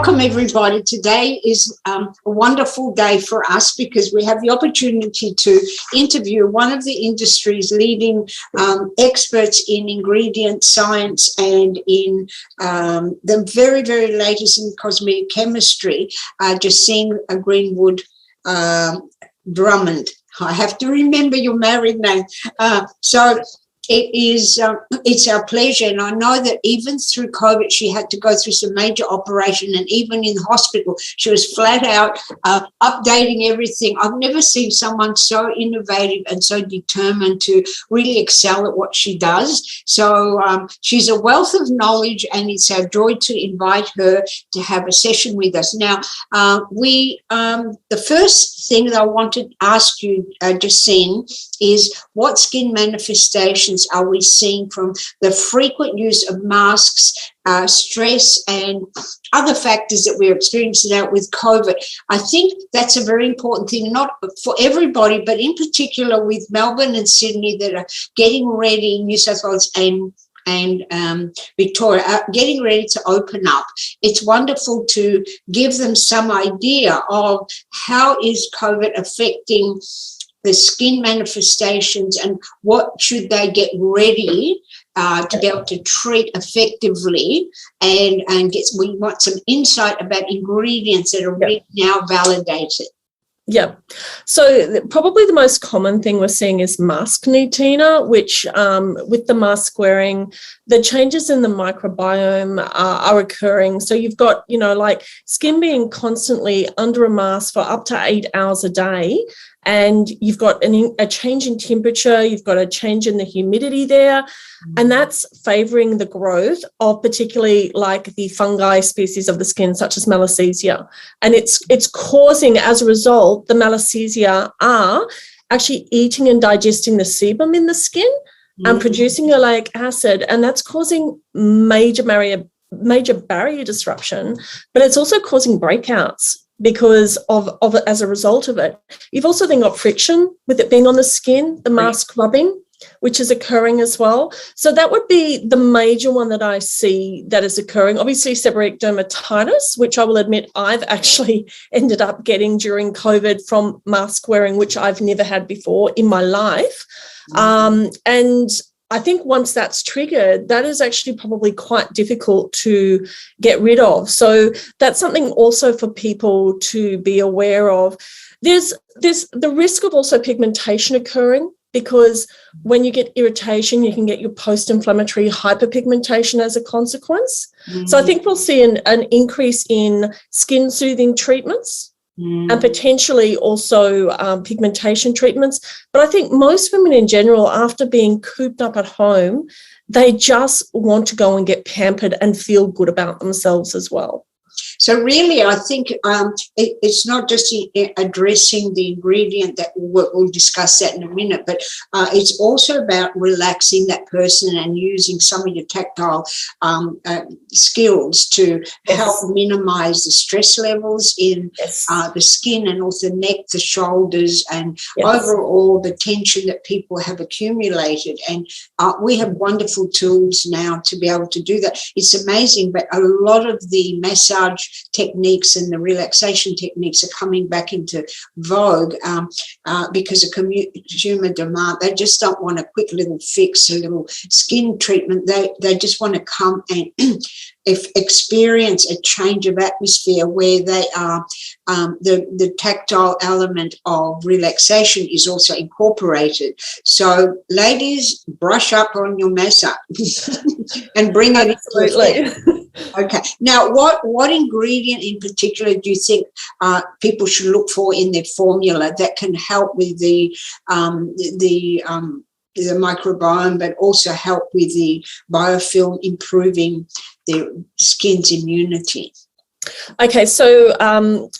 Welcome, everybody. Today is a wonderful day for us because we have the opportunity to interview one of the industry's leading experts in ingredient science and in the very, very latest in cosmetic chemistry, Jacine Greenwood-Drummond. I have to remember your married name. It's our pleasure, and I know that even through COVID, she had to go through some major operation, and even in hospital, she was flat out updating everything. I've never seen someone so innovative and so determined to really excel at what she does. So she's a wealth of knowledge, and it's our joy to invite her to have a session with us. Now, the first thing that I want to ask you, Jacine, is what skin manifestations are we seeing from the frequent use of masks, stress, and other factors that we're experiencing now with COVID? I think that's a very important thing, not for everybody, but in particular with Melbourne and Sydney that are getting ready, New South Wales and Victoria, getting ready to open up. It's wonderful to give them some idea of how is COVID affecting the skin manifestations and what should they get ready to be able to treat effectively, and we want some insight about ingredients that are really now validated. Yeah. So probably the most common thing we're seeing is mask need, Tina, which with the mask wearing, the changes in the microbiome are occurring. So you've got, like skin being constantly under a mask for up to 8 hours a day. And you've got a change in temperature, you've got a change in the humidity there, and that's favouring the growth of particularly like the fungi species of the skin, such as malassezia. And it's causing, as a result, the malassezia are actually eating and digesting the sebum in the skin and producing oleic acid, and that's causing major barrier disruption, but it's also causing breakouts because of as a result of it. You've also then got friction with it being on the skin, the mask rubbing, which is occurring as well. So that would be the major one that I see that is occurring. Obviously, seborrheic dermatitis, which I will admit I've actually ended up getting during COVID from mask wearing, which I've never had before in my life. And I think once that's triggered, that is actually probably quite difficult to get rid of. So that's something also for people to be aware of. There's the risk of also pigmentation occurring, because when you get irritation, you can get your post-inflammatory hyperpigmentation as a consequence. So I think we'll see an increase in skin soothing treatments. And potentially also pigmentation treatments. But I think most women in general, after being cooped up at home, they just want to go and get pampered and feel good about themselves as well. So really, I think it's not just addressing the ingredient that we'll discuss that in a minute, but it's also about relaxing that person and using some of your tactile skills to help minimize the stress levels in the skin and also neck, the shoulders, and overall the tension that people have accumulated. And we have wonderful tools now to be able to do that. It's amazing, but a lot of the massage techniques and the relaxation techniques are coming back into vogue because of consumer demand. They just don't want a quick little fix, a little skin treatment. They just want to come and experience a change of atmosphere where they are the tactile element of relaxation is also incorporated. So ladies, brush up on your massage and bring it into Okay. Now, what ingredient in particular do you think people should look for in their formula that can help with the microbiome, but also help with the biofilm, improving their skin's immunity? Okay, so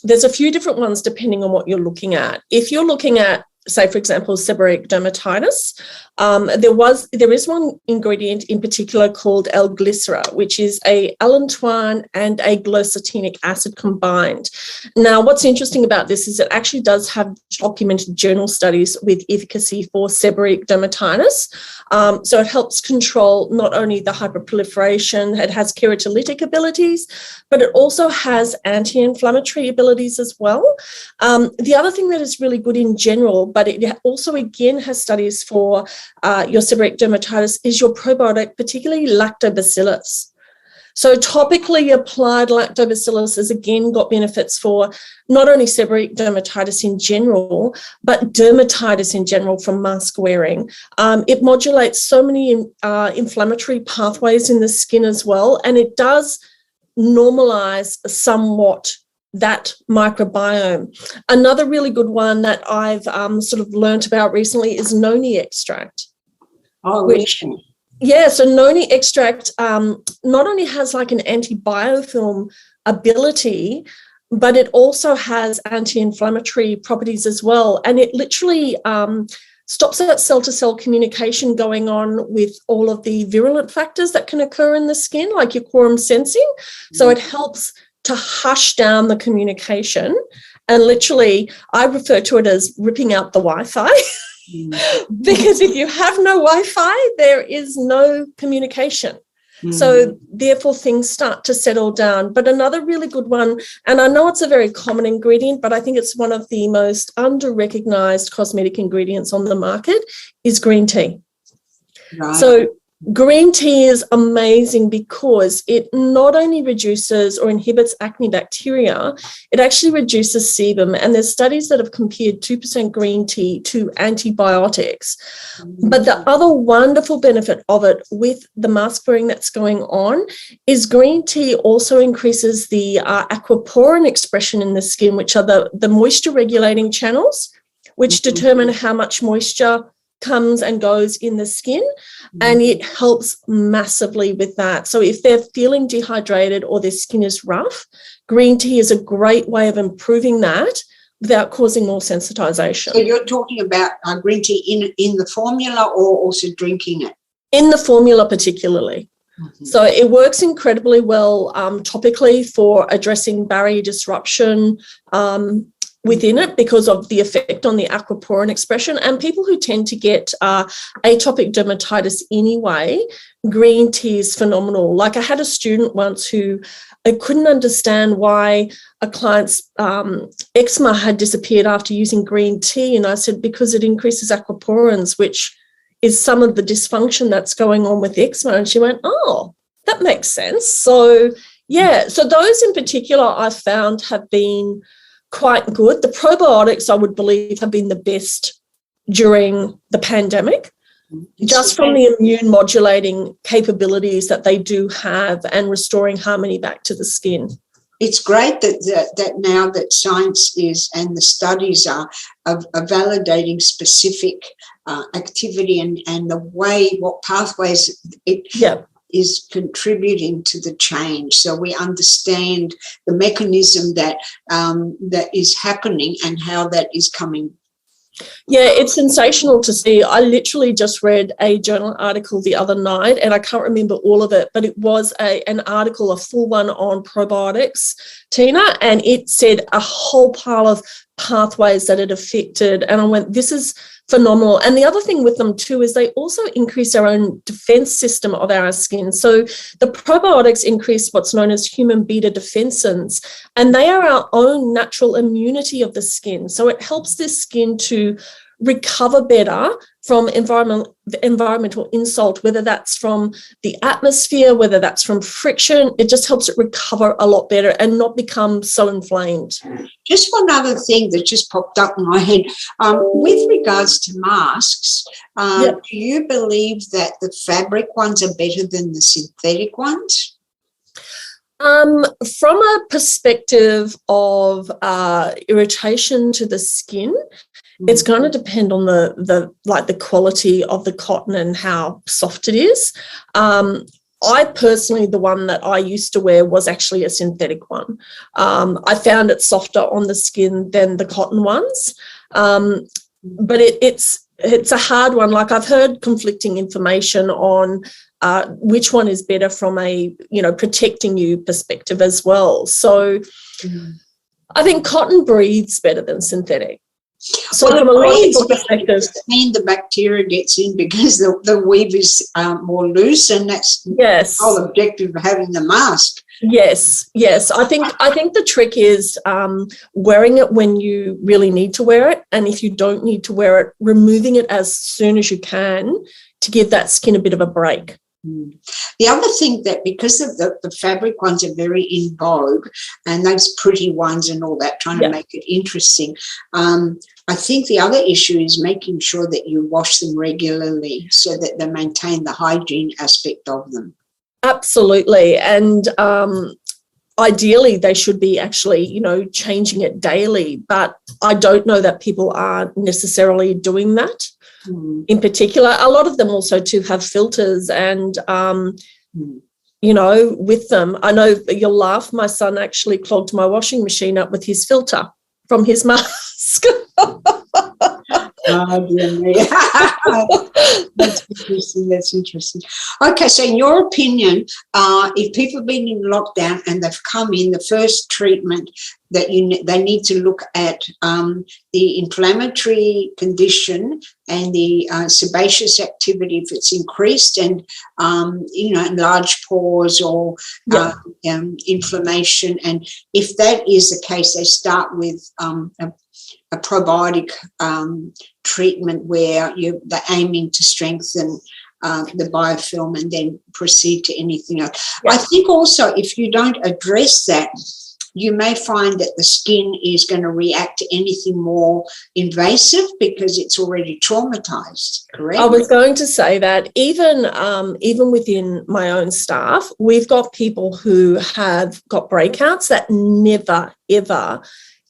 there's a few different ones depending on what you're looking at. If you're looking at say, for example, seborrheic dermatitis, there is one ingredient in particular called L-glycera, which is a allantoin and a glycetinic acid combined. Now, what's interesting about this is it actually does have documented journal studies with efficacy for seborrheic dermatitis. So it helps control not only the hyperproliferation, it has keratolytic abilities, but it also has anti-inflammatory abilities as well. The other thing that is really good in general, but it also again has studies for your seborrheic dermatitis, is your probiotic, particularly lactobacillus. So topically applied lactobacillus has again got benefits for not only seborrheic dermatitis in general, but dermatitis in general from mask wearing. It modulates so many inflammatory pathways in the skin as well, and it does normalize somewhat that microbiome. Another really good one that I've sort of learnt about recently is noni extract. Oh, which, yeah, so noni extract not only has like an antibiofilm ability, but it also has anti-inflammatory properties as well. And it literally stops that cell-to-cell communication going on with all of the virulent factors that can occur in the skin, like your quorum sensing. So it helps to hush down the communication. And literally, I refer to it as ripping out the Wi-Fi. Because if you have no Wi-Fi, there is no communication. So therefore things start to settle down. But another really good one, and I know it's a very common ingredient, but I think it's one of the most under-recognized cosmetic ingredients on the market, is green tea. Right. So green tea is amazing because it not only reduces or inhibits acne bacteria, it actually reduces sebum. And there's studies that have compared 2% green tea to antibiotics. But the other wonderful benefit of it with the mask wearing that's going on is green tea also increases the aquaporin expression in the skin, which are the moisture regulating channels, which determine how much moisture comes and goes in the skin, and it helps massively with that. So if they're feeling dehydrated or their skin is rough, green tea is a great way of improving that without causing more sensitization. So you're talking about green tea in the formula or also drinking it? In the formula particularly. So it works incredibly well topically for addressing barrier disruption within it because of the effect on the aquaporin expression. And people who tend to get atopic dermatitis anyway, green tea is phenomenal. Like I had a student once who I couldn't understand why a client's eczema had disappeared after using green tea. And I said, because it increases aquaporins, which is some of the dysfunction that's going on with eczema. And she went, oh, that makes sense. So, yeah, so those in particular I found have been quite good. The probiotics, I would believe, have been the best during the pandemic, just from the immune modulating capabilities that they do have and restoring harmony back to the skin. It's great that now that science is and the studies are validating specific activity and the way, what pathways it is contributing to the change. So we understand the mechanism that is happening and how that is coming. Yeah, it's sensational to see. I literally just read a journal article the other night, and I can't remember all of it, but it was an article, a full one on probiotics, Tina, and it said a whole pile of pathways that it affected. And I went, this is phenomenal. And the other thing with them too is they also increase our own defense system of our skin. So the probiotics increase what's known as human beta defensins, and they are our own natural immunity of the skin. So it helps the skin to recover better from environmental insult, whether that's from the atmosphere, whether that's from friction. It just helps it recover a lot better and not become so inflamed. Just one other thing that just popped up in my head. With regards to masks, do you believe that the fabric ones are better than the synthetic ones? From a perspective of irritation to the skin, it's going to depend on the quality of the cotton and how soft it is. I personally, the one that I used to wear was actually a synthetic one. I found it softer on the skin than the cotton ones. but it's a hard one. Like, I've heard conflicting information on which one is better from a, protecting you perspective as well. So I think cotton breathes better than synthetic. So from a logical perspective, the bacteria gets in because the weave is more loose, and that's the whole objective of having the mask. Yes. I think the trick is wearing it when you really need to wear it, and if you don't need to wear it, removing it as soon as you can to give that skin a bit of a break. The other thing, that because of the fabric ones are very in vogue, and those pretty ones and all that, trying to make it interesting, I think the other issue is making sure that you wash them regularly so that they maintain the hygiene aspect of them. Absolutely. And ideally they should be actually, changing it daily, but I don't know that people are necessarily doing that. In particular, a lot of them also too have filters, and with them, I know you'll laugh, my son actually clogged my washing machine up with his filter from his mask. Oh, dear me. That's interesting. Okay, so in your opinion, if people have been in lockdown and they've come in, the first treatment that they need to look at the inflammatory condition and the sebaceous activity if it's increased, and enlarged pores or inflammation. And if that is the case, they start with a probiotic treatment where they're aiming to strengthen the biofilm and then proceed to anything else. I think also if you don't address that, you may find that the skin is going to react to anything more invasive because it's already traumatized, correct? I was going to say that even within my own staff, we've got people who have got breakouts that never, ever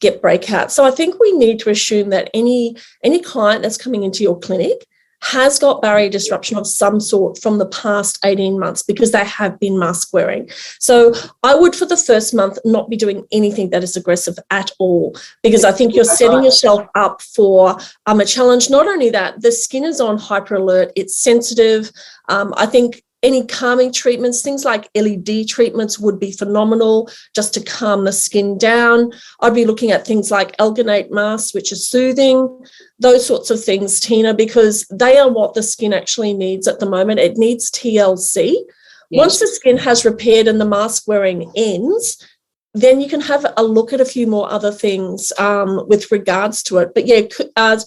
get breakouts. So I think we need to assume that any client that's coming into your clinic has got barrier disruption of some sort from the past 18 months because they have been mask wearing. So I would, for the first month, not be doing anything that is aggressive at all, because I think you're setting yourself up for a challenge. Not only that, the skin is on hyper alert, it's sensitive. I think any calming treatments, things like LED treatments would be phenomenal just to calm the skin down. I'd be looking at things like alginate masks, which are soothing, those sorts of things, Tina, because they are what the skin actually needs at the moment. It needs TLC. Yes. Once the skin has repaired and the mask wearing ends, then you can have a look at a few more other things with regards to it. But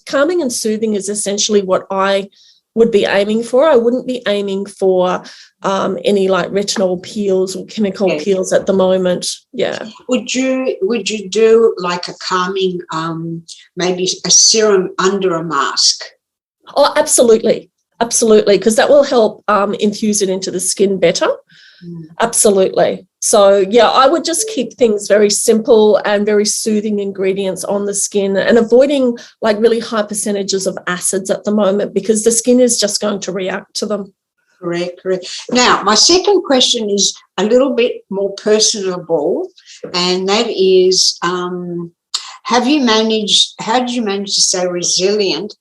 calming and soothing is essentially what I would be aiming for. I wouldn't be aiming for any like retinol peels or chemical peels at the moment. Yeah. Would you do like a calming, maybe a serum under a mask? Oh, absolutely. Absolutely. Because that will help infuse it into the skin better. Absolutely. So, I would just keep things very simple and very soothing ingredients on the skin, and avoiding like really high percentages of acids at the moment because the skin is just going to react to them. Correct. Now, my second question is a little bit more personable, and that is, how did you manage to stay resilient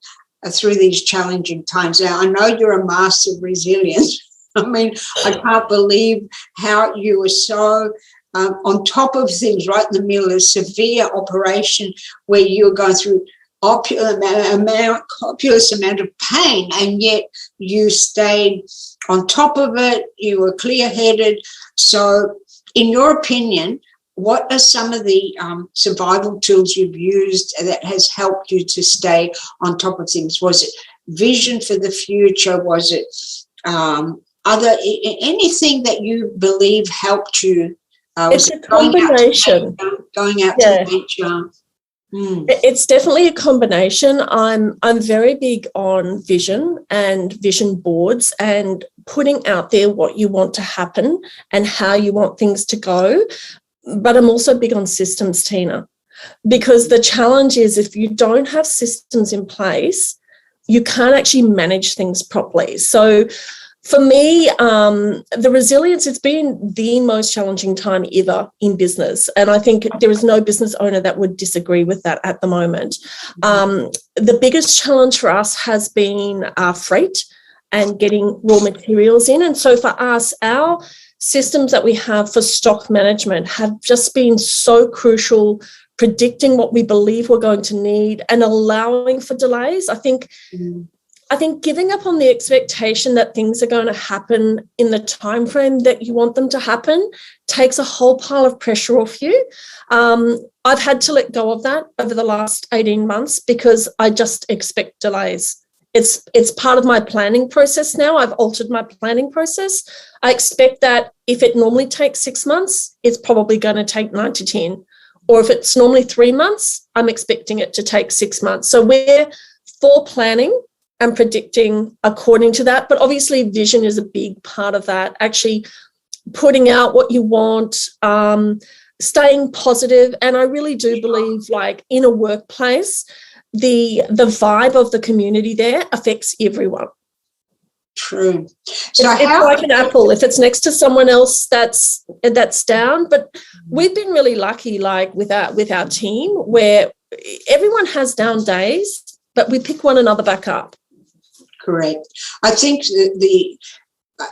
through these challenging times? Now, I know you're a master of resilience. I mean, I can't believe how you were so on top of things right in the middle of a severe operation where you were going through copious amount of pain, and yet you stayed on top of it. You were clear-headed. So in your opinion, what are some of the survival tools you've used that has helped you to stay on top of things? Was it vision for the future? Was it anything that you believe helped you? It's a combination. Going out to nature. It's definitely a combination. I'm very big on vision and vision boards and putting out there what you want to happen and how you want things to go. But I'm also big on systems, Tina, because the challenge is if you don't have systems in place, you can't actually manage things properly. So For me, the resilience, it's been the most challenging time ever in business. And I think there is no business owner that would disagree with that at the moment. The biggest challenge for us has been freight and getting raw materials in. And so for us, our systems that we have for stock management have just been so crucial, predicting what we believe we're going to need and allowing for delays. I think giving up on the expectation that things are going to happen in the time frame that you want them to happen takes a whole pile of pressure off you. I've had to let go of that over the last 18 months because I just expect delays. It's part of my planning process now. I've altered my planning process. I expect that if it normally takes 6 months, it's probably going to take 9 to 10. Or if it's normally 3 months, I'm expecting it to take 6 months. So we're for planning and predicting according to that. But obviously vision is a big part of that, actually putting out what you want, staying positive. And I really do believe, like in a workplace, the vibe of the community there affects everyone. True. So it's like an apple. If it's next to someone else, that's down. But we've been really lucky, like with our team, where everyone has down days, but we pick one another back up. Correct. I think the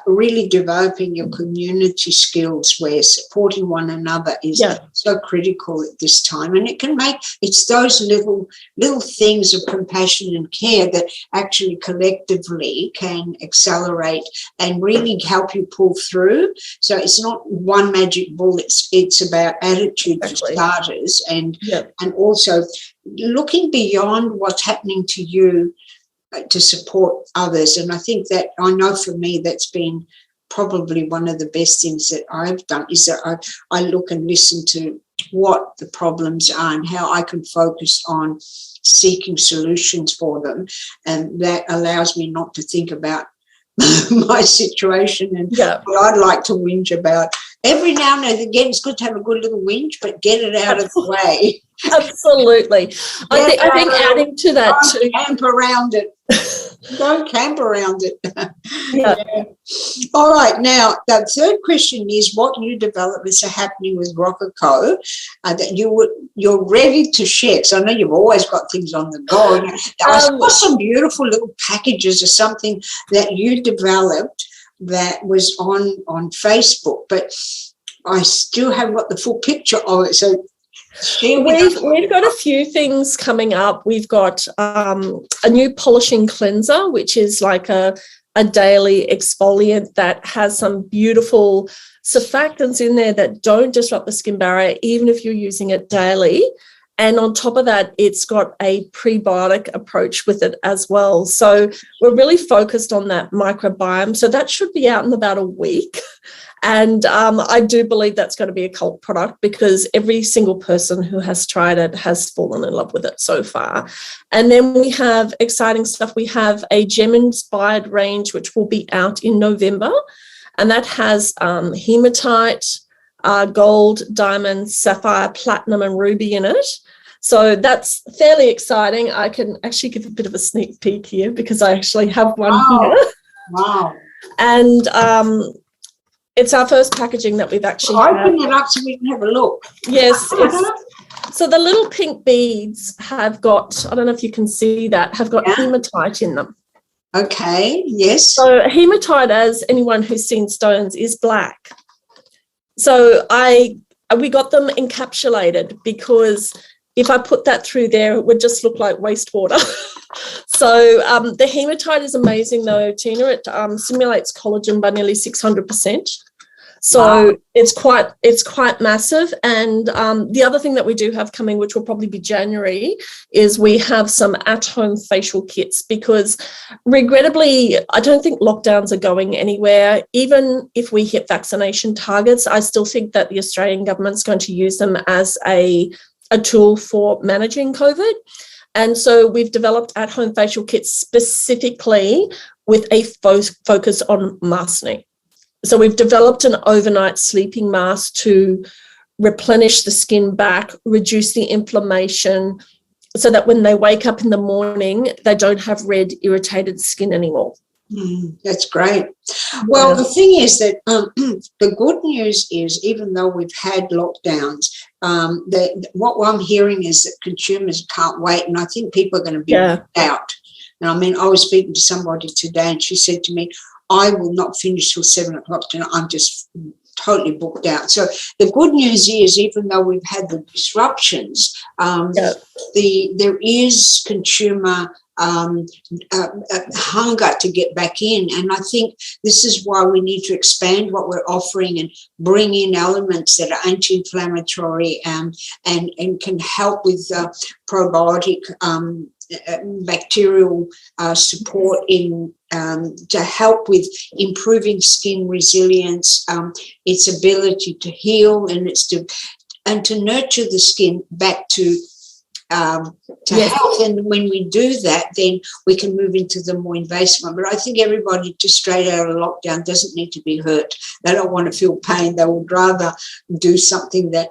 really developing your community skills where supporting one another is so critical at this time. And it's those little things of compassion and care that actually collectively can accelerate and really help you pull through. So it's not one magic bullet. It's about attitude for starters and also looking beyond what's happening to you to support others. And I think that, I know for me, that's been probably one of the best things that I've done, is that I look and listen to what the problems are and how I can focus on seeking solutions for them. And that allows me not to think about my situation and what I'd like to whinge about. Every now and again, it's good to have a good little whinge, but get it out of the way. Absolutely. I think adding to that too. Camp around it. Don't camp around it. All right. Now, the third question is, what new developments are happening with Roccoco that you're ready to share? Because I know you've always got things on the go. I saw some beautiful little packages or something that you developed that was on Facebook, but I still haven't got the full picture of it. So we've got a few things coming up. We've got a new polishing cleanser, which is like a daily exfoliant that has some beautiful surfactants in there that don't disrupt the skin barrier, even if you're using it daily. And on top of that, it's got a prebiotic approach with it as well. So we're really focused on that microbiome. So that should be out in about a week. And I do believe that's going to be a cult product because every single person who has tried it has fallen in love with it so far. And then we have exciting stuff. We have a gem-inspired range, which will be out in November. And that has hematite, gold, diamond, sapphire, platinum, and ruby in it. So that's fairly exciting. I can actually give a bit of a sneak peek here because I actually have one here. Wow. And it's our first packaging that we've actually open it up so we can have a look. Yes. So the little pink beads have got, I don't know if you can see that, have got hematite in them. Okay, yes. So hematite, as anyone who's seen stones, is black. So we got them encapsulated because if I put that through there, it would just look like wastewater. So the hematite is amazing though, Tina. It stimulates collagen by nearly 600%. So it's quite massive. And the other thing that we do have coming, which will probably be January, is we have some at-home facial kits because regrettably, I don't think lockdowns are going anywhere. Even if we hit vaccination targets, I still think that the Australian government's going to use them as a tool for managing COVID. And so we've developed at-home facial kits specifically with a focus on masking. So we've developed an overnight sleeping mask to replenish the skin back, reduce the inflammation, so that when they wake up in the morning, they don't have red, irritated skin anymore. That's great. Well, the thing is that the good news is, even though we've had lockdowns, what I'm hearing is that consumers can't wait, and I think people are going to be out. And I mean, I was speaking to somebody today, and she said to me, "I will not finish till 7 o'clock tonight. I'm just totally booked out." So the good news is, even though we've had the disruptions, there is consumer hunger to get back in, and I think this is why we need to expand what we're offering and bring in elements that are anti-inflammatory and can help with probiotic bacterial support in to help with improving skin resilience, its ability to heal, and to nurture the skin back to health. And when we do that, then we can move into the more invasive one. But I think everybody just straight out of lockdown doesn't need to be hurt. They don't want to feel pain. They would rather do something that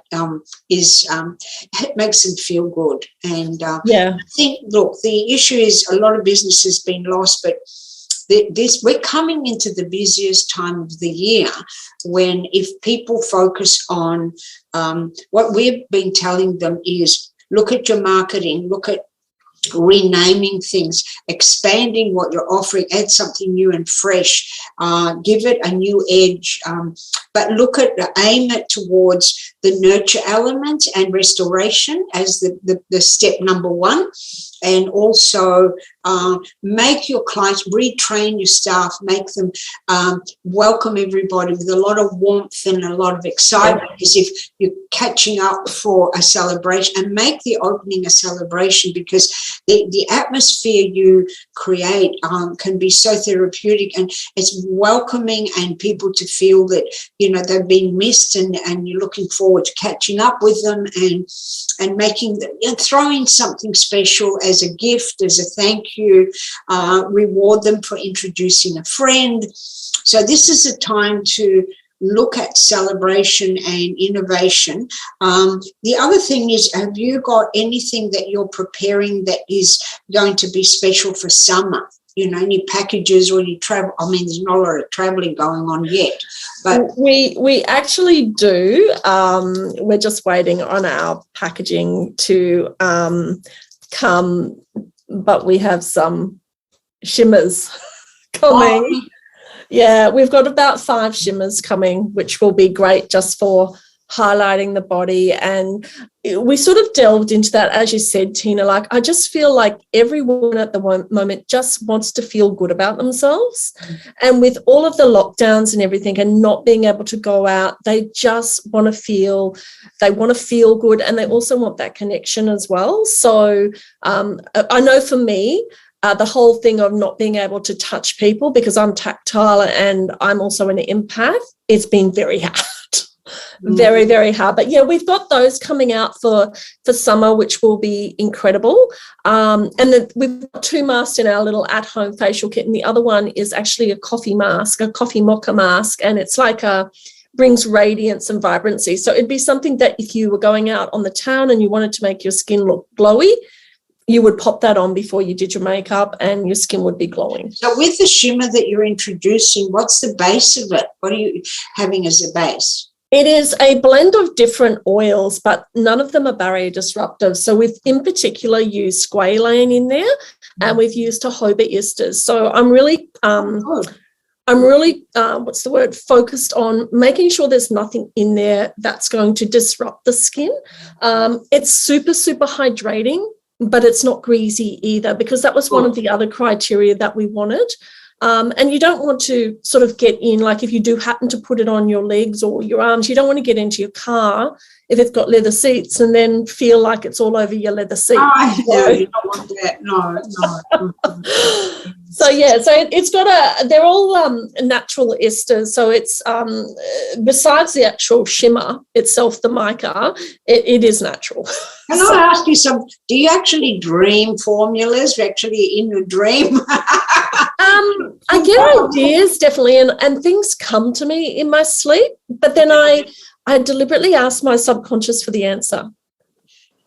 makes them feel good. And I think, look, the issue is a lot of business has been lost, but we're coming into the busiest time of the year, when if people focus on what we've been telling them is, look at your marketing, look at renaming things, expanding what you're offering, add something new and fresh, give it a new edge, but aim it towards the nurture element and restoration as the step number one. And also make your clients, retrain your staff, make them welcome everybody with a lot of warmth and a lot of excitement, as if you're catching up for a celebration, and make the opening a celebration, because the atmosphere you create can be so therapeutic, and it's welcoming, and people to feel that, you know, they've been missed, and you're looking forward to catching up with them, and making throwing something special as a gift, as a thank you, reward them for introducing a friend. So this is a time to look at celebration and innovation. The other thing is, have you got anything that you're preparing that is going to be special for summer? You know, any packages or any travel? I mean, there's not a lot of traveling going on yet, but we actually do. We're just waiting on our packaging to come, but we have some shimmers coming. Yeah, we've got about 5 shimmers coming, which will be great just for highlighting the body. And we sort of delved into that, as you said, Tina. Like, I just feel like everyone at the moment just wants to feel good about themselves. And with all of the lockdowns and everything, and not being able to go out, they just want to feel good, and they also want that connection as well. So I know for me, the whole thing of not being able to touch people, because I'm tactile and I'm also an empath, it's been very hard. Very, very hard. But yeah, we've got those coming out for summer, which will be incredible. And then we've got 2 masks in our little at-home facial kit, and the other one is actually a coffee mocha mask, and it's like brings radiance and vibrancy. So it'd be something that if you were going out on the town and you wanted to make your skin look glowy, you would pop that on before you did your makeup, and your skin would be glowing. So with the shimmer that you're introducing, what's the base of it? What are you having as a base? It is a blend of different oils, but none of them are barrier disruptive. So we've in particular used squalane in there, and we've used jojoba esters. So I'm really focused on making sure there's nothing in there that's going to disrupt the skin. It's super, super hydrating, but it's not greasy either, because that was one of the other criteria that we wanted. And you don't want to sort of get in, like if you do happen to put it on your legs or your arms, you don't want to get into your car if it's got leather seats and then feel like it's all over your leather seat. No, you don't want that. No. So yeah, so it's got they're all natural esters. So it's besides the actual shimmer itself, the mica, it is natural. Can I ask you something? Do you actually dream formulas? Actually in your dream? I get ideas, definitely, and things come to me in my sleep, but then I deliberately ask my subconscious for the answer.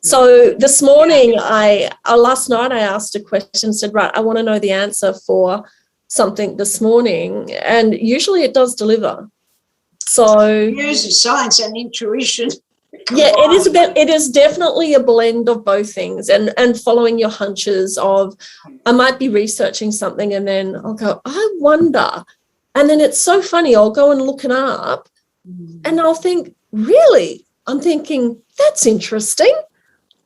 So this morning, last night I asked a question, said, right, I want to know the answer for something this morning, and usually it does deliver. So use science and intuition. Yeah, it is definitely a blend of both things, and following your hunches of, I might be researching something and then I'll go, I wonder. And then it's so funny, I'll go and look it up and I'll think, really? I'm thinking, that's interesting,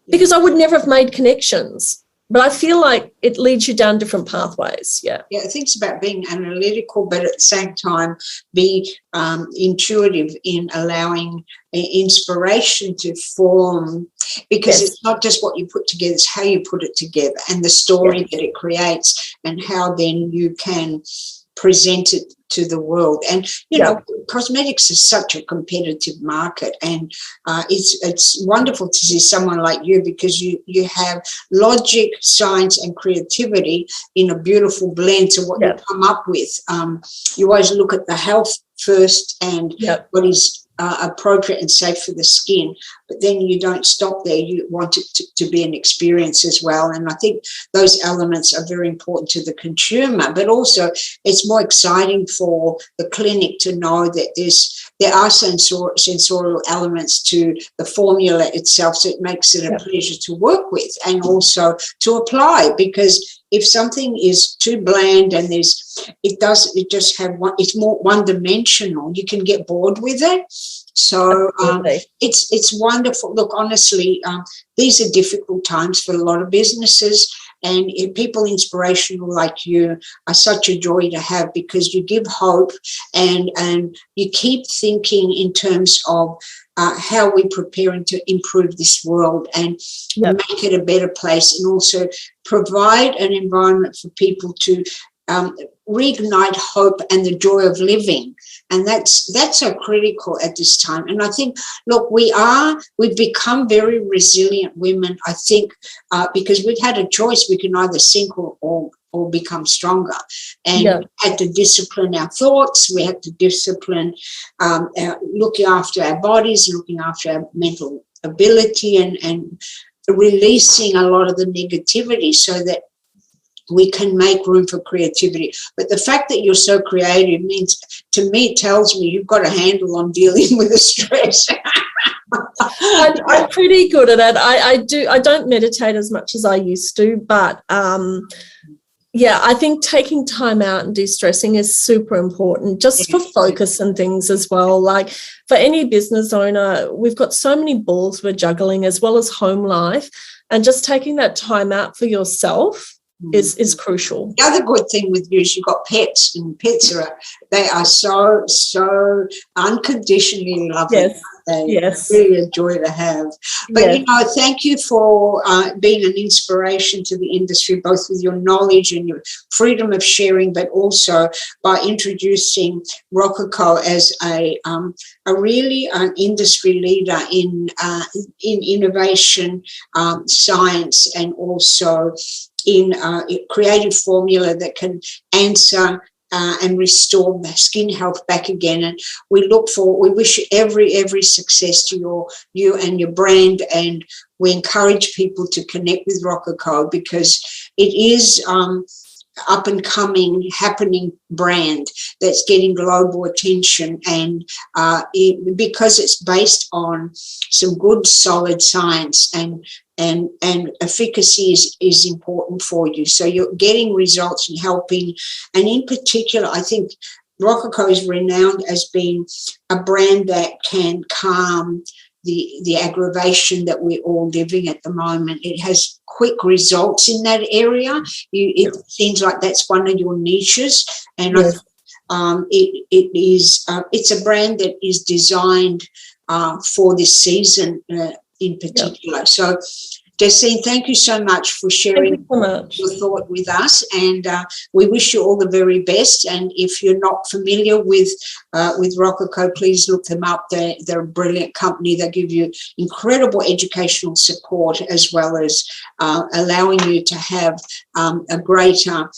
because I would never have made connections. But I feel like it leads you down different pathways. Yeah. Yeah, I think it's about being analytical, but at the same time, be intuitive in allowing inspiration to form, because it's not just what you put together, it's how you put it together and the story that it creates, and how then you can present it to the world. And you know, cosmetics is such a competitive market, and it's wonderful to see someone like you, because you have logic, science and creativity in a beautiful blend to what you come up with. You always look at the health first and what is appropriate and safe for the skin, but then you don't stop there. You want it to be an experience as well, and I think those elements are very important to the consumer, but also it's more exciting for the clinic to know that there are sensorial elements to the formula itself, so it makes it a pleasure to work with and also to apply, because if something is too bland and it's more one-dimensional, you can get bored with it. So it's wonderful. Look, honestly, these are difficult times for a lot of businesses, and people inspirational like you are such a joy to have, because you give hope and you keep thinking in terms of how we're preparing to improve this world and make it a better place, and also provide an environment for people to reignite hope and the joy of living. And that's so critical at this time. And I think, look, we've become very resilient women, I think, because we've had a choice. We can either sink or become stronger. And we had to discipline our thoughts. We had to discipline looking after our bodies, looking after our mental ability, and releasing a lot of the negativity so that we can make room for creativity. But the fact that you're so creative means, to me, it tells me you've got a handle on dealing with the stress. I'm pretty good at it. I don't meditate as much as I used to, but I think taking time out and de-stressing is super important, just for focus and things as well. Like for any business owner, we've got so many balls we're juggling, as well as home life, and just taking that time out for yourself is crucial. The other good thing with you is you've got pets, and pets are so unconditionally loving. Yes. Really a joy to have. But you know, thank you for being an inspiration to the industry, both with your knowledge and your freedom of sharing, but also by introducing Roccoco as a really an industry leader in innovation, science, and also in creative formula that can answer and restore the skin health back again. And we wish you every success to you and your brand, and we encourage people to connect with Roccoco, because it is up and coming, happening brand that's getting global attention, and because it's based on some good solid science, and efficacy is important for you. So you're getting results and helping. And in particular, I think Roccoco is renowned as being a brand that can calm the aggravation that we're all living at the moment. It has quick results in that area. It seems like that's one of your niches, and it's a brand that is designed for this season in particular. So, Jacine, thank you so much for sharing your thought with us, and we wish you all the very best. And if you're not familiar with Roccoco, please look them up. They're a brilliant company. They give you incredible educational support, as well as allowing you to have a greater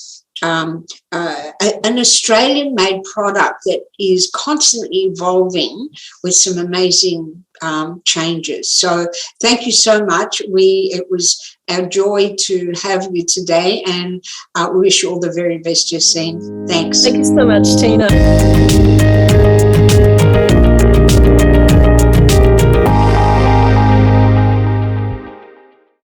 an Australian-made product that is constantly evolving with some amazing changes. So thank you so much. It was our joy to have you today, and we wish you all the very best, Jacine. Thanks. Thank you so much, Tina.